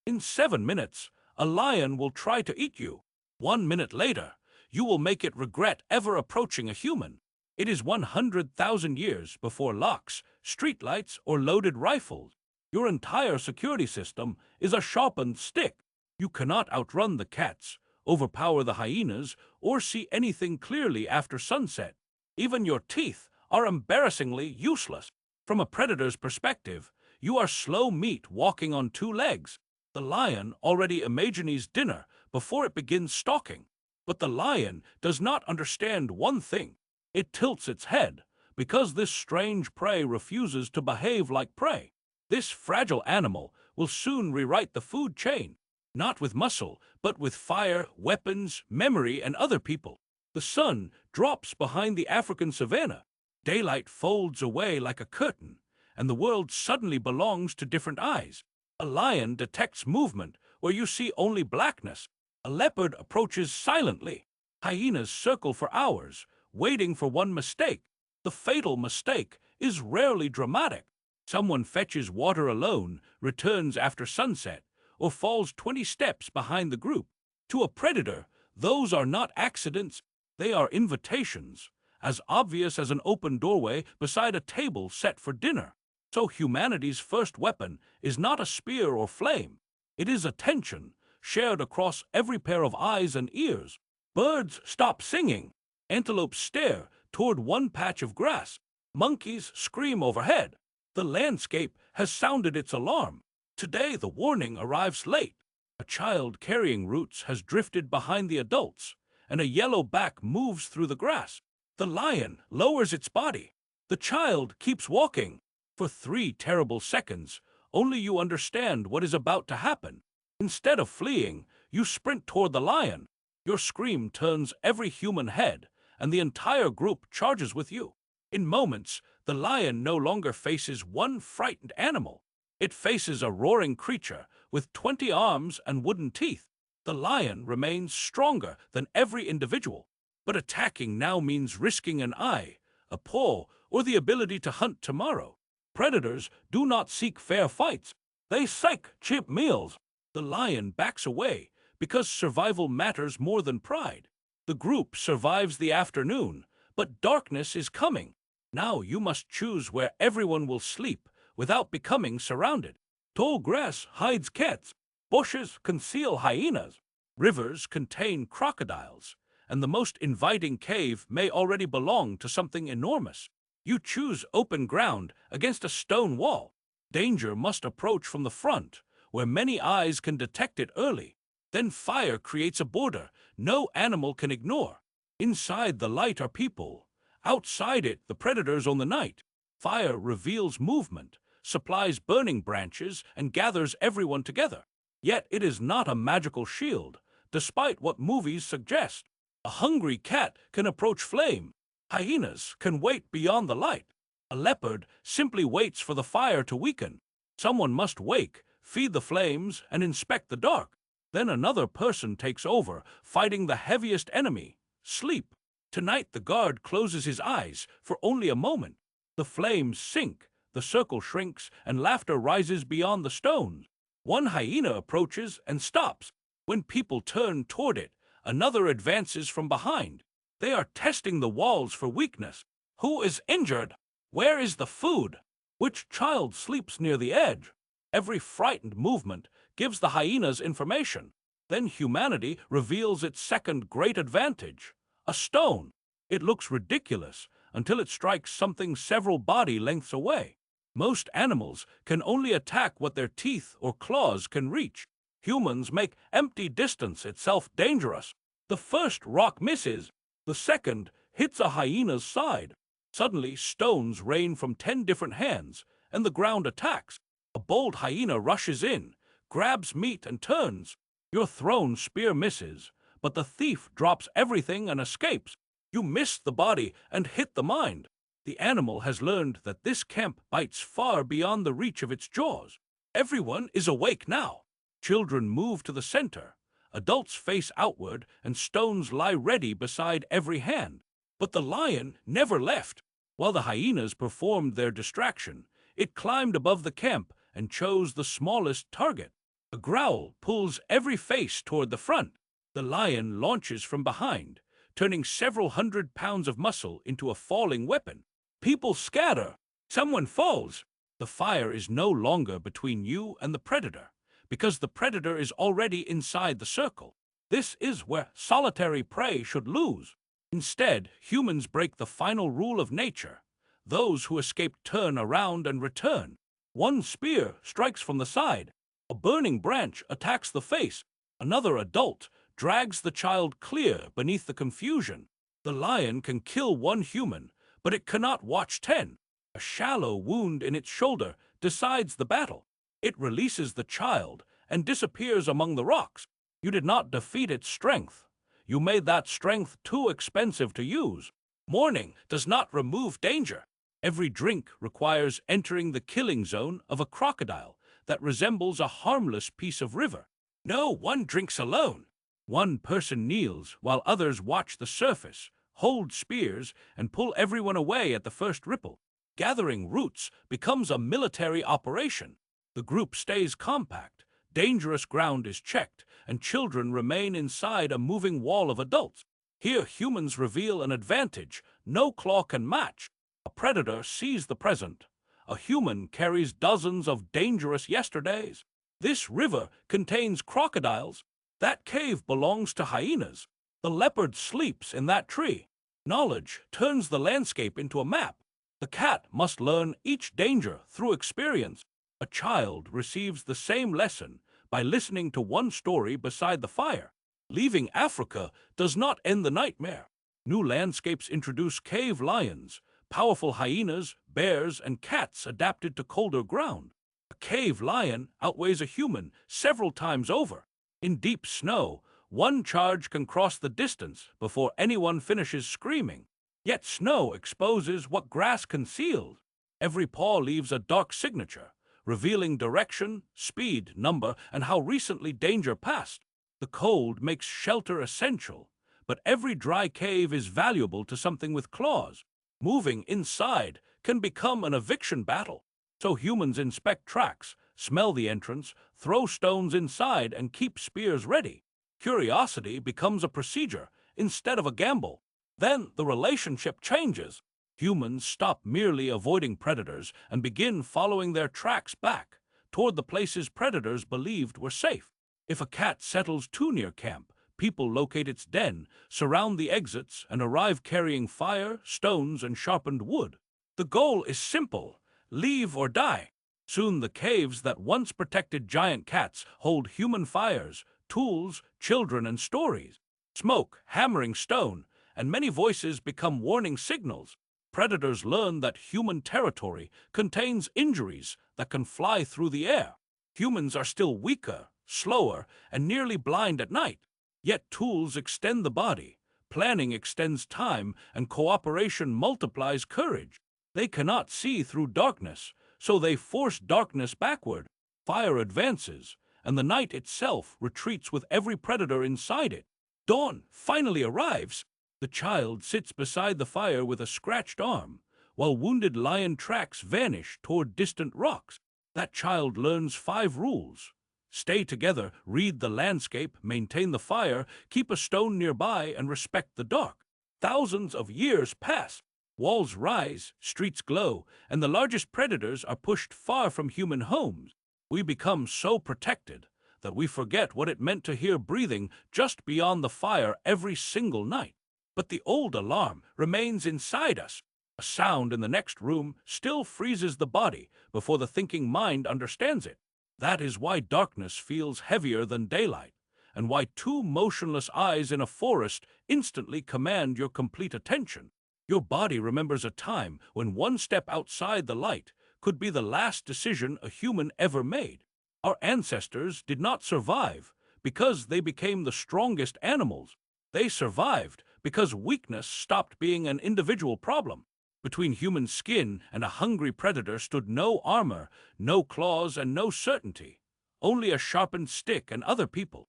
In 7 minutes, a lion will try to eat you. 1 minute later, you will make it regret ever approaching a human. It is 100,000 years before locks, streetlights, or loaded rifles. Your entire security system is a sharpened stick. You cannot outrun the cats, overpower the hyenas, or see anything clearly after sunset. Even your teeth are embarrassingly useless. From a predator's perspective, you are slow meat walking on two legs. The lion already imagines dinner before it begins stalking. But the lion does not understand one thing. It tilts its head because this strange prey refuses to behave like prey. This fragile animal will soon rewrite the food chain, not with muscle, but with fire, weapons, memory, and other people. The sun drops behind the African savanna. Daylight folds away like a curtain, and the world suddenly belongs to different eyes. A lion detects movement where you see only blackness. A leopard approaches silently. Hyenas circle for hours, waiting for one mistake. The fatal mistake is rarely dramatic. Someone fetches water alone, returns after sunset, or falls 20 steps behind the group. To a predator, those are not accidents, they are invitations, as obvious as an open doorway beside a table set for dinner. So humanity's first weapon is not a spear or flame. It is attention, shared across every pair of eyes and ears. Birds stop singing. Antelopes stare toward one patch of grass. Monkeys scream overhead. The landscape has sounded its alarm. Today the warning arrives late. A child carrying roots has drifted behind the adults, and a yellow back moves through the grass. The lion lowers its body. The child keeps walking. For 3 terrible seconds, only you understand what is about to happen. Instead of fleeing, you sprint toward the lion. Your scream turns every human head, and the entire group charges with you. In moments, the lion no longer faces one frightened animal. It faces a roaring creature with 20 arms and wooden teeth. The lion remains stronger than every individual, but attacking now means risking an eye, a paw, or the ability to hunt tomorrow. Predators do not seek fair fights. They seek cheap meals. The lion backs away because survival matters more than pride. The group survives the afternoon, but darkness is coming. Now you must choose where everyone will sleep without becoming surrounded. Tall grass hides cats. Bushes conceal hyenas. Rivers contain crocodiles. And the most inviting cave may already belong to something enormous. You choose open ground against a stone wall. Danger must approach from the front, where many eyes can detect it early. Then fire creates a border no animal can ignore. Inside the light are people. Outside it, the predators on the night. Fire reveals movement, supplies burning branches, and gathers everyone together. Yet it is not a magical shield, despite what movies suggest. A hungry cat can approach flame. Hyenas can wait beyond the light. A leopard simply waits for the fire to weaken. Someone must wake, feed the flames, and inspect the dark. Then another person takes over, fighting the heaviest enemy, sleep. Tonight the guard closes his eyes for only a moment. The flames sink, the circle shrinks, and laughter rises beyond the stones. One hyena approaches and stops. When people turn toward it, another advances from behind. They are testing the walls for weakness. Who is injured? Where is the food? Which child sleeps near the edge? Every frightened movement gives the hyenas information. Then humanity reveals its second great advantage, a stone. It looks ridiculous until it strikes something several body lengths away. Most animals can only attack what their teeth or claws can reach. Humans make empty distance itself dangerous. The first rock misses. The second hits a hyena's side. Suddenly, stones rain from 10 different hands, and the ground attacks. A bold hyena rushes in, grabs meat, and turns. Your thrown spear misses, but the thief drops everything and escapes. You miss the body and hit the mind. The animal has learned that this camp bites far beyond the reach of its jaws. Everyone is awake now. Children move to the center. Adults face outward, and stones lie ready beside every hand. But the lion never left. While the hyenas performed their distraction, it climbed above the camp and chose the smallest target. A growl pulls every face toward the front. The lion launches from behind, turning several hundred pounds of muscle into a falling weapon. People scatter. Someone falls. The fire is no longer between you and the predator, because the predator is already inside the circle. This is where solitary prey should lose. Instead, humans break the final rule of nature. Those who escape turn around and return. One spear strikes from the side. A burning branch attacks the face. Another adult drags the child clear beneath the confusion. The lion can kill one human, but it cannot watch 10. A shallow wound in its shoulder decides the battle. It releases the child and disappears among the rocks. You did not defeat its strength. You made that strength too expensive to use. Mourning does not remove danger. Every drink requires entering the killing zone of a crocodile that resembles a harmless piece of river. No one drinks alone. One person kneels while others watch the surface, hold spears, and pull everyone away at the first ripple. Gathering roots becomes a military operation. The group stays compact, dangerous ground is checked, and children remain inside a moving wall of adults. Here humans reveal an advantage no claw can match. A predator sees the present. A human carries dozens of dangerous yesterdays. This river contains crocodiles. That cave belongs to hyenas. The leopard sleeps in that tree. Knowledge turns the landscape into a map. The cat must learn each danger through experience. A child receives the same lesson by listening to one story beside the fire. Leaving Africa does not end the nightmare. New landscapes introduce cave lions, powerful hyenas, bears, and cats adapted to colder ground. A cave lion outweighs a human several times over. In deep snow, one charge can cross the distance before anyone finishes screaming. Yet snow exposes what grass conceals. Every paw leaves a dark signature, revealing direction, speed, number, and how recently danger passed. The cold makes shelter essential, but every dry cave is valuable to something with claws. Moving inside can become an eviction battle. So humans inspect tracks, smell the entrance, throw stones inside, and keep spears ready. Curiosity becomes a procedure instead of a gamble. Then the relationship changes. Humans stop merely avoiding predators and begin following their tracks back toward the places predators believed were safe. If a cat settles too near camp, people locate its den, surround the exits, and arrive carrying fire, stones, and sharpened wood. The goal is simple: leave or die. Soon the caves that once protected giant cats hold human fires, tools, children, and stories. Smoke, hammering stone, and many voices become warning signals. Predators learn that human territory contains injuries that can fly through the air. Humans are still weaker, slower, and nearly blind at night. Yet tools extend the body, planning extends time, and cooperation multiplies courage. They cannot see through darkness, so they force darkness backward. Fire advances, and the night itself retreats with every predator inside it. Dawn finally arrives. The child sits beside the fire with a scratched arm, while wounded lion tracks vanish toward distant rocks. That child learns 5 rules. Stay together, read the landscape, maintain the fire, keep a stone nearby, and respect the dark. Thousands of years pass. Walls rise, streets glow, and the largest predators are pushed far from human homes. We become so protected that we forget what it meant to hear breathing just beyond the fire every single night. But the old alarm remains inside us. A sound in the next room still freezes the body before the thinking mind understands it. That is why darkness feels heavier than daylight, and why 2 motionless eyes in a forest instantly command your complete attention. Your body remembers a time when one step outside the light could be the last decision a human ever made. Our ancestors did not survive because they became the strongest animals. They survived because weakness stopped being an individual problem. Between human skin and a hungry predator stood no armor, no claws, and no certainty. Only a sharpened stick and other people.